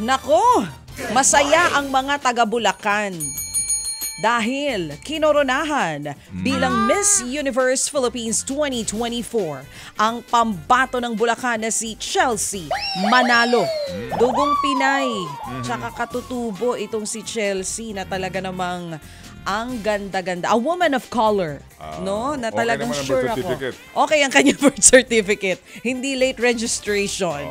Nako, masaya ang mga taga Bulacan dahil kinoronahan bilang Miss Universe Philippines 2024 ang pambato ng Bulacan na si Chelsea Manalo. Dugong Pinay, tsaka katutubo itong si Chelsea na talaga namang ang ganda-ganda. A woman of color, no? Na talagang okay sure ako. Okay ang kanyang birth certificate. Hindi late registration.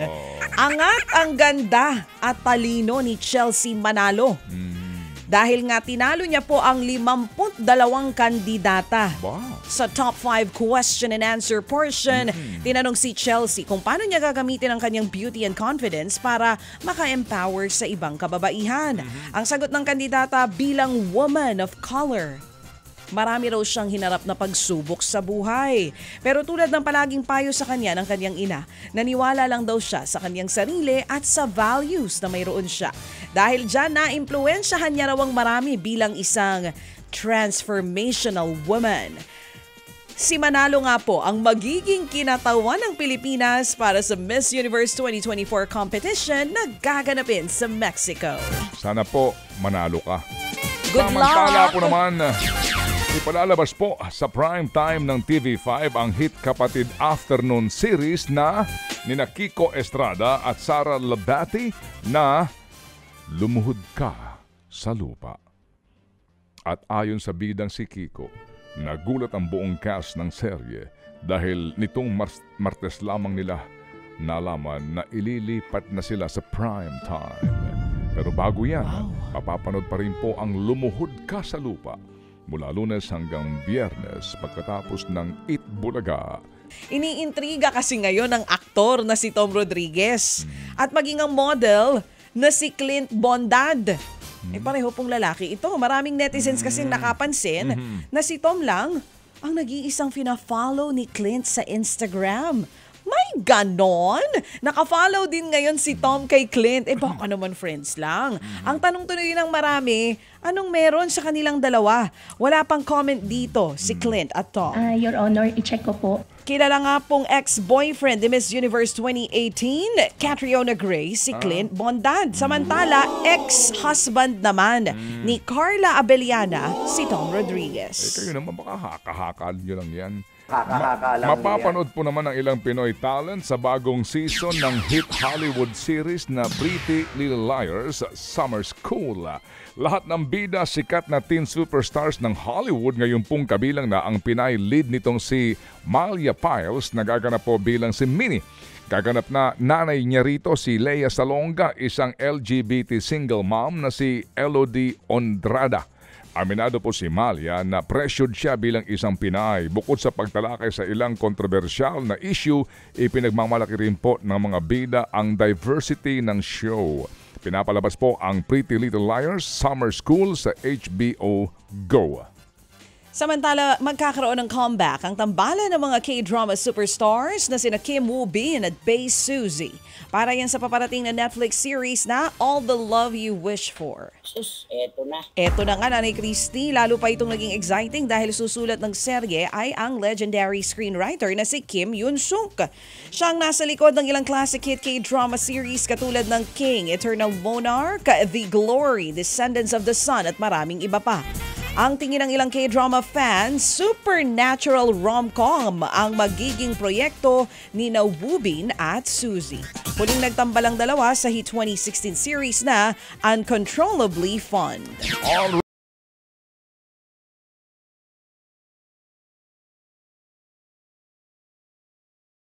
Angat ang ganda at talino ni Chelsea Manalo. Dahil nga tinalo niya po ang 52 kandidata. Wow. Sa top 5 question and answer portion, tinanong si Chelsea kung paano niya gagamitin ang kanyang beauty and confidence para maka-empower sa ibang kababaihan. Ang sagot ng kandidata bilang woman of color. Marami raw siyang hinarap na pagsubok sa buhay. Pero tulad ng palaging payo sa kanya ng kanyang ina, naniwala lang daw siya sa kanyang sarili at sa values na mayroon siya. Dahil dyan, na-impluwensyahan niya raw ang marami bilang isang transformational woman. Si Manalo nga po ang magiging kinatawan ng Pilipinas para sa Miss Universe 2024 competition na gaganapin sa Mexico. Sana po manalo ka. Good Samantala luck! po naman, ipalalabas po sa prime time ng TV5 ang hit kapatid afternoon series na nina Kiko Estrada at Sara Labati na Lumuhod Ka sa Lupa. At ayon sa bidang si Kiko, nagulat ang buong cast ng serye dahil nitong Martes lamang nila nalaman na ililipat na sila sa prime time. Pero bago yan, papapanood pa rin po ang Lumuhod Ka sa Lupa mula Lunes hanggang Biyernes pagkatapos ng Eat Bulaga. Iniintriga kasi ngayon ng aktor na si Tom Rodriguez at maging ang model na si Clint Bondad. Pareho pong lalaki ito. Maraming netizens kasing nakapansin na si Tom lang ang nag-iisang fina-follow ni Clint sa Instagram. May ganon? Naka-follow din ngayon si Tom kay Clint. Baka naman friends lang. Ang tanong tuloy ng marami, anong meron sa kanilang dalawa? Wala pang comment dito si Clint at Tom. Your Honor, i-check ko po. Kilala nga pong ex-boyfriend ni Miss Universe 2018, Catriona Gray, si Clint Bondad. Samantala, ex-husband naman ni Carla Abellana, si Tom Rodriguez. Kayo naman baka haka-haka nyo lang yan. Lang Mapapanood po naman ang ilang Pinoy talent sa bagong season ng hit Hollywood series na Pretty Little Liars Summer School. Lahat ng bida sikat na teen superstars ng Hollywood ngayon pong kabilang na ang Pinay lead nitong si Malia Piles na gaganap po bilang si Minnie. Gaganap na nanay niya rito si Lea Salonga, isang LGBT single mom na si Elodie Ondrada. Aminado po si Malia na pressured siya bilang isang Pinay. Bukod sa pagtalakay sa ilang kontrobersyal na issue, ipinagmamalaki rin po ng mga bida ang diversity ng show. Pinapalabas po ang Pretty Little Liars Summer School sa HBO Go. Samantala, magkakaroon ng comeback ang tambalan ng mga K-drama superstars na sina Kim Woo Bin at Bae Suzy. Para yan sa paparating na Netflix series na All the Love You Wish For. Sus, eto na. Eto na nga, Nanay Christy, lalo pa itong naging exciting dahil susulat ng serye ay ang legendary screenwriter na si Kim Yoon-suk. Siya ang nasa likod ng ilang classic hit K-drama series katulad ng King, Eternal Monarch, The Glory, Descendants of the Sun at maraming iba pa. Ang tingin ng ilang K-drama fans, supernatural rom-com ang magiging proyekto ni Woo Bin at Suzy. Huling nagtambalang dalawa sa hit 2016 series na Uncontrollably Fond.